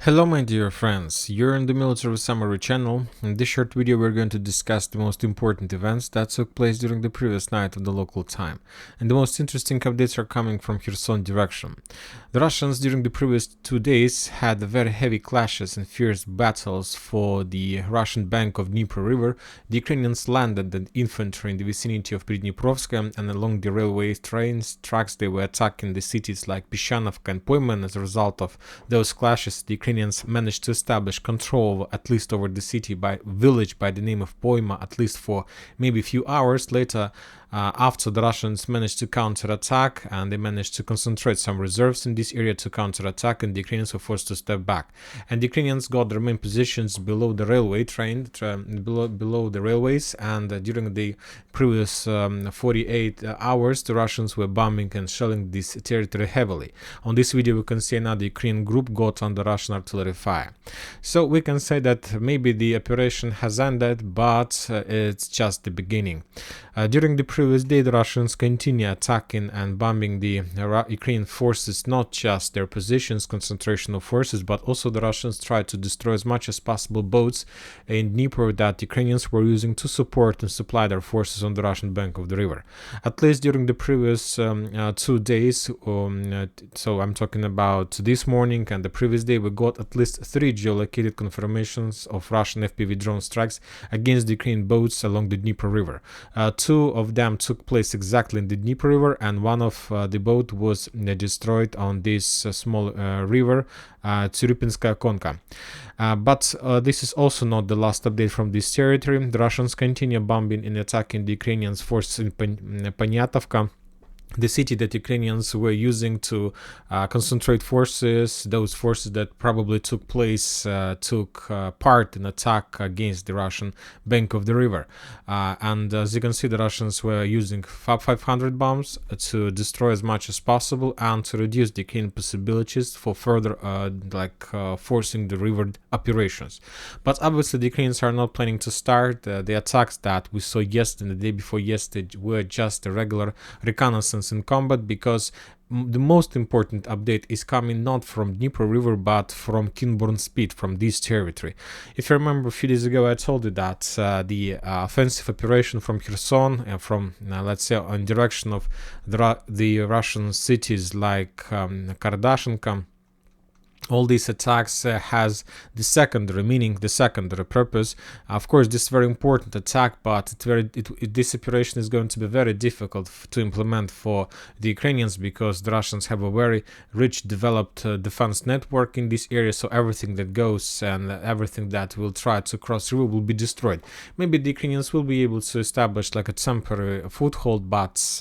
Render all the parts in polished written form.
Hello my dear friends, you're in the Military Summary channel. In this short video we're going to discuss the most important events that took place during the previous night of the local time. And the most interesting updates are coming from Kherson direction. The Russians during the previous 2 days had very heavy clashes and fierce battles for the Russian bank of Dnipro river. The Ukrainians landed the infantry in the vicinity of Dniprovska, and along the railway tracks they were attacking the cities like Pyshanovka and Poyman. As a result of those clashes, the Ukrainians managed to establish control at least over the city by village by the name of Poyma, at least for maybe a few hours. Later, after the Russians managed to counterattack, and they managed to concentrate some reserves in this area to counterattack, and the Ukrainians were forced to step back. And the Ukrainians got their main positions below the railway below the railways, and during the previous 48 hours, the Russians were bombing and shelling this territory heavily. On this video, we can see another Ukrainian group got under Russian artillery fire. So we can say that maybe the operation has ended, but it's just the beginning. During the previous day, the Russians continue attacking and bombing the Ukrainian forces, not just their positions, concentration of forces, but also the Russians tried to destroy as much as possible boats in Dnipro that Ukrainians were using to support and supply their forces on the Russian bank of the river. At least during the previous 2 days, so I'm talking about this morning and the previous day, we got at least 3 geolocated confirmations of Russian FPV drone strikes against the Ukrainian boats along the Dnipro river. 2 of them took place exactly in the Dnipro river, and one of the boat was destroyed on this small river, Tsyrypinskaya Konka. But this is also not the last update from this territory. The Russians continue bombing and attacking the Ukrainian forces in Poniatovka, the city that Ukrainians were using to concentrate forces, those forces that probably took part in attack against the Russian bank of the river. And as you can see, the Russians were using FAB 500 bombs to destroy as much as possible and to reduce the Ukrainian possibilities for further forcing the river operations. But obviously the Ukrainians are not planning to start. The attacks that we saw yesterday and the day before yesterday were just a regular reconnaissance in combat, because the most important update is coming not from Dnipro river but from Kinburn speed, from this territory. If you remember, a few days ago I told you that the offensive operation from Kherson and from let's say in direction of the Russian cities like Kardashenka, all these attacks has the secondary purpose. Of course, this is very important attack, but this operation is going to be very difficult to implement for the Ukrainians, because the Russians have a very rich developed defense network in this area, so everything that goes and everything that will try to cross river will be destroyed. Maybe the Ukrainians will be able to establish like a temporary foothold, but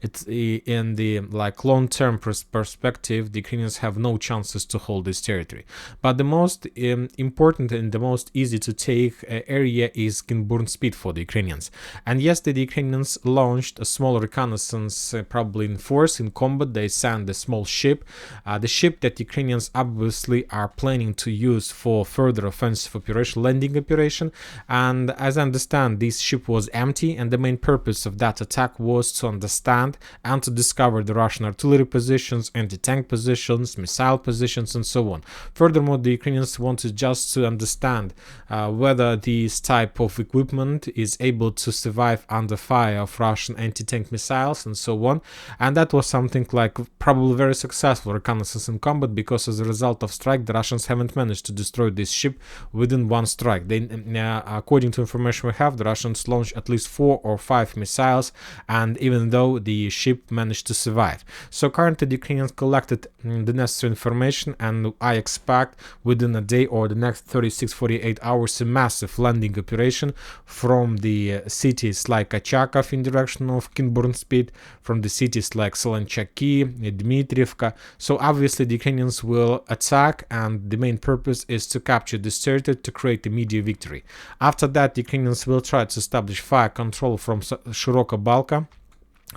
it's in the long-term perspective, the Ukrainians have no chances to hold this territory. But the most important and the most easy to take area is Kinburn speed for the Ukrainians. And yesterday the Ukrainians launched a small reconnaissance, probably in force, in combat. They sent a small ship, the ship that Ukrainians obviously are planning to use for further offensive operation, landing operation. And as I understand, this ship was empty, and the main purpose of that attack was to understand and to discover the Russian artillery positions, anti-tank positions, missile positions, and so on. Furthermore, the Ukrainians wanted just to understand whether this type of equipment is able to survive under fire of Russian anti-tank missiles and so on. And that was something like probably very successful reconnaissance in combat, because as a result of strike, the Russians haven't managed to destroy this ship within one strike. According to information we have, the Russians launched at least 4 or 5 missiles, and even though the ship managed to survive. So currently the Ukrainians collected the necessary information, and I expect within a day or the next 36-48 hours a massive landing operation from the cities like Achakov in direction of Kinburn speed, from the cities like Solanchaki, Dmitrievka. So obviously the Ukrainians will attack, and the main purpose is to capture this territory to create immediate victory. After that, the Ukrainians will try to establish fire control from Shiroka Balka,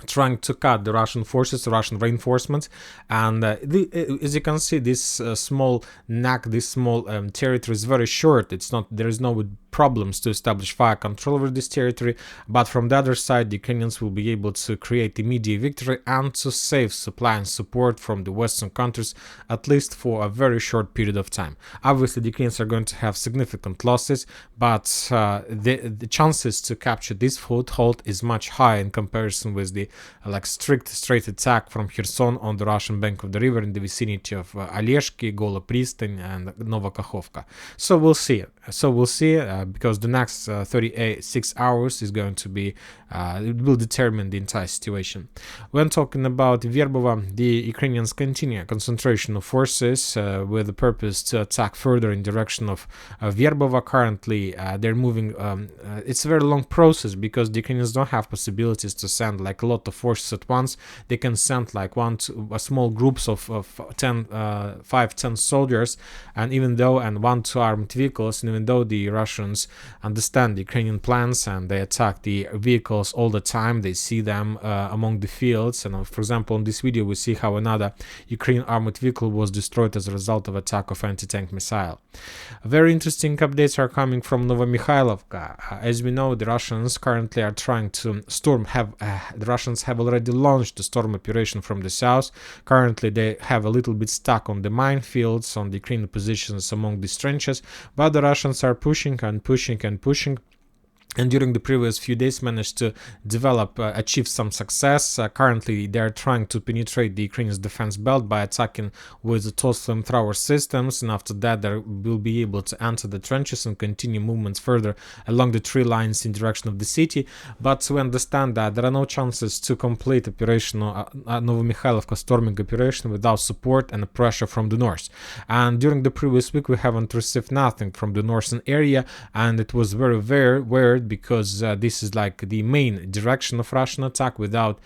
trying to cut the Russian forces, Russian reinforcements. And as you can see, this small territory is very short. There is no problems to establish fire control over this territory, but from the other side, the Ukrainians will be able to create immediate victory and to save supply and support from the Western countries, at least for a very short period of time. Obviously, the Ukrainians are going to have significant losses, but the chances to capture this foothold is much higher in comparison with the strict straight attack from Kherson on the Russian bank of the river in the vicinity of Oleshki, Gola Pristan, and Novokakhovka. So we'll see. Because the next 36 hours is going to be, it will determine the entire situation. When talking about Verbova, the Ukrainians continue concentration of forces with the purpose to attack further in direction of Verbova. Currently, they're moving. It's a very long process because the Ukrainians don't have possibilities to send like a lot of forces at once. They can send like small groups of 5-10 soldiers, and 1-2 armed vehicles. And even though the Russians understand the Ukrainian plans and they attack the vehicles all the time, they see them among the fields. And for example, in this video, we see how another Ukrainian armored vehicle was destroyed as a result of attack of anti-tank missile. Very interesting updates are coming from Mykhailivka. As we know, the Russians currently are trying to storm. The Russians have already launched the storm operation from the south. Currently, they have a little bit stuck on the minefields, on the Ukrainian positions among these trenches, but the Russians are pushing and pushing and pushing. And during the previous few days managed to achieve some success. Currently, they are trying to penetrate the Ukrainian defense belt by attacking with the TOS flamethrower systems, and after that they will be able to enter the trenches and continue movements further along the tree lines in direction of the city. But we understand that there are no chances to complete Novomykhailivka storming operation without support and pressure from the north. And during the previous week, we haven't received nothing from the northern area, and it was very, very weird because this is like the main direction of Russian attack. Without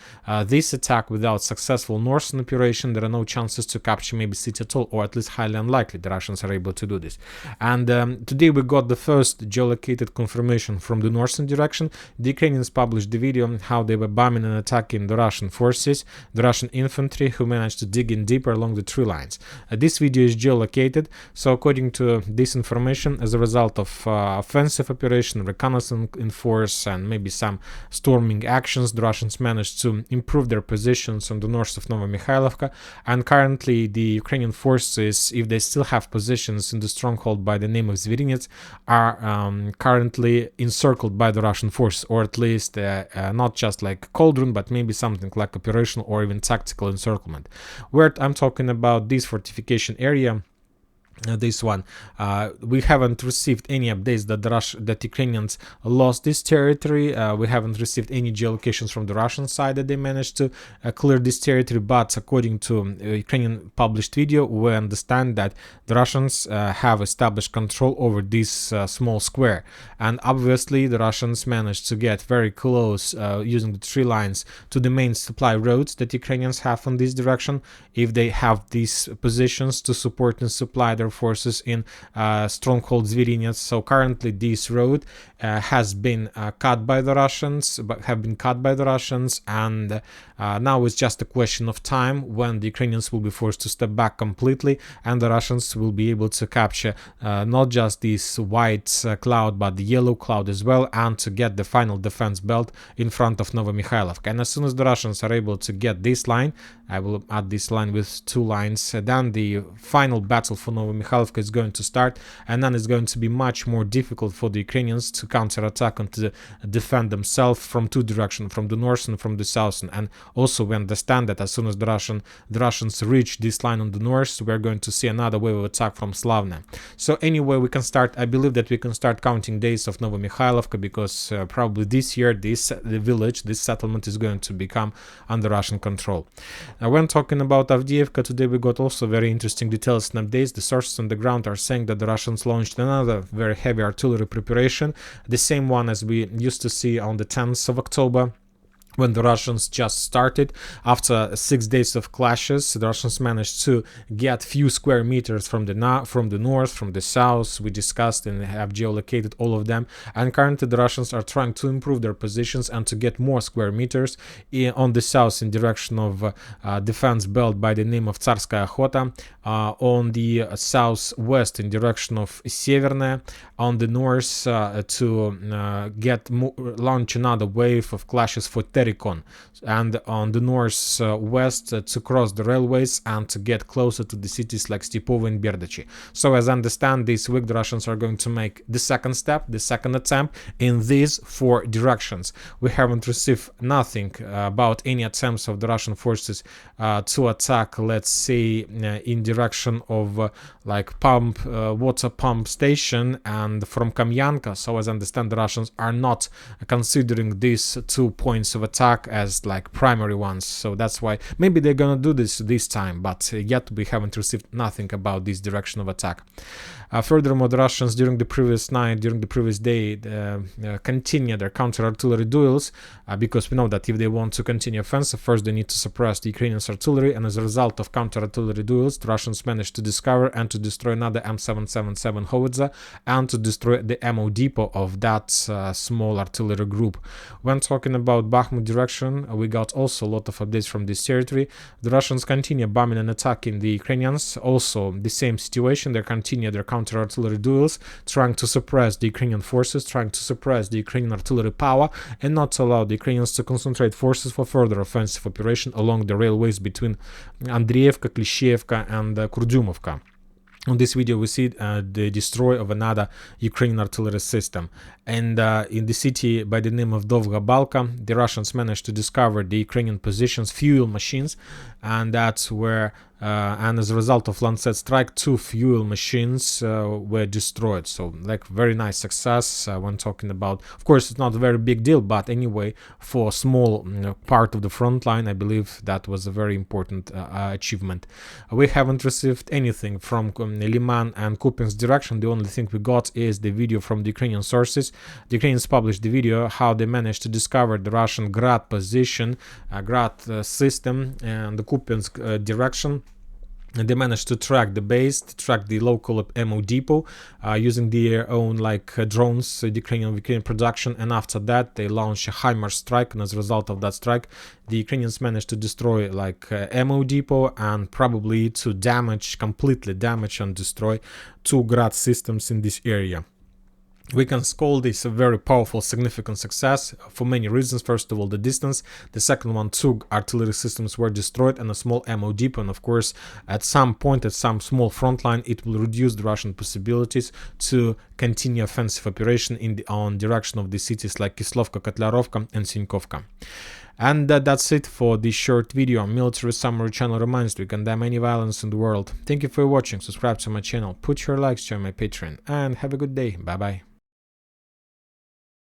this attack, without successful northern operation, there are no chances to capture maybe city at all, or at least highly unlikely the Russians are able to do this. And today we got the first geolocated confirmation from the northern direction. The Ukrainians published the video on how they were bombing and attacking the Russian forces, the Russian infantry, who managed to dig in deeper along the tree lines. This video is geolocated, so according to this information, as a result of offensive operation, reconnaissance in force, and maybe some storming actions, the Russians managed to improve their positions on the north of Novomykhailivka. And currently, the Ukrainian forces, if they still have positions in the stronghold by the name of Zverinets, are currently encircled by the Russian forces, or at least not just like cauldron, but maybe something like operational or even tactical encirclement. Where I'm talking about this fortification area, this one, we haven't received any updates that Ukrainians lost this territory. We haven't received any geolocations from the Russian side that they managed to clear this territory, but according to Ukrainian published video, we understand that the Russians have established control over this small square. And obviously the Russians managed to get very close using the tree lines to the main supply roads that Ukrainians have in this direction. If they have these positions to support and supply their forces in stronghold Zverinets. So currently this road has been cut by the Russians, and now it's just a question of time when the Ukrainians will be forced to step back completely, and the Russians will be able to capture not just this white cloud, but the yellow cloud as well, and to get the final defense belt in front of Novomykhailivka. And as soon as the Russians are able to get this line, I will add this line with 2 lines, then the final battle for Novomykhailivka is going to start, and then it's going to be much more difficult for the Ukrainians to counter-attack and to defend themselves from 2 directions, from the north and from the south. And also we understand that as soon as the Russians reach this line on the north, we're going to see another wave of attack from Slavna. So anyway, we can start, I believe that we can start counting days of Novomykhailivka, because probably this year the village, this settlement is going to become under Russian control. Now, when talking about Avdiivka, today we got also very interesting details and updates. The sources on the ground are saying that the Russians launched another very heavy artillery preparation, the same one as we used to see on the 10th of October. when the Russians just started. After 6 days of clashes, the Russians managed to get few square meters from the north, from the south. We discussed and have geolocated all of them. And currently the Russians are trying to improve their positions and to get more square meters on the south in direction of defense belt by the name of Tsarskaya Okhota, on the southwest in direction of Severnaya, on the north to launch another wave of clashes for Terikon, and on the northwest to cross the railways and to get closer to the cities like Stepovo and Berdachi. So as I understand, this week the Russians are going to make the second step, the second attempt in these 4 directions. We haven't received nothing about any attempts of the Russian forces to attack, let's say, in direction of like water pump station and from Kamyanka. So as I understand, the Russians are not considering these 2 points of attack as like primary ones. So that's why maybe they're gonna do this time, but yet we haven't received nothing about this direction of attack. Furthermore, the Russians during the previous day continue their counter-artillery duels, because we know that if they want to continue offensive, first they need to suppress the Ukrainian artillery, and as a result of counter-artillery duels, the Russians managed to discover and to destroy another M777 howitzer and to destroy the ammo depot of that small artillery group. When talking about Bakhmut direction, we got also a lot of updates from this territory. The Russians continue bombing and attacking the Ukrainians. Also, the same situation, they continue their counter-artillery duels, trying to suppress the Ukrainian forces, trying to suppress the Ukrainian artillery power, and not allow the Ukrainians to concentrate forces for further offensive operation along the railways between Avdiivka, Klishchiivka, and Kurdyumovka. On this video, we see the destroy of another Ukrainian artillery system. And in the city by the name of Dovga Balka, the Russians managed to discover the Ukrainian positions, fuel machines, and that's where, and as a result of Lancet strike, 2 fuel machines were destroyed. So, like, very nice success when talking about, of course, it's not a very big deal, but anyway, for a small part of the front line, I believe that was a very important achievement. We haven't received anything from Liman and Kupinsk's direction. The only thing we got is the video from the Ukrainian sources. The Ukrainians published the video how they managed to discover the Russian Grad position, Grad system, and the Kupinsk direction. And they managed to track the base, to track the local ammo depot using their own drones, the Ukrainian production. And after that, they launched a HIMARS strike. And as a result of that strike, the Ukrainians managed to destroy ammo depot and probably to completely damage and destroy 2 Grad systems in this area. We can call this a very powerful, significant success for many reasons. First of all, the distance. The second one, 2 artillery systems were destroyed and a small ammo depot. And of course, at some point, at some small front line, it will reduce the Russian possibilities to continue offensive operation on direction of the cities like Kislovka, Kotlarovka, and Sinkovka. And that's it for this short video. Our military summary channel reminds you we condemn any violence in the world. Thank you for watching. Subscribe to my channel, put your likes, join my Patreon, and have a good day. Bye bye.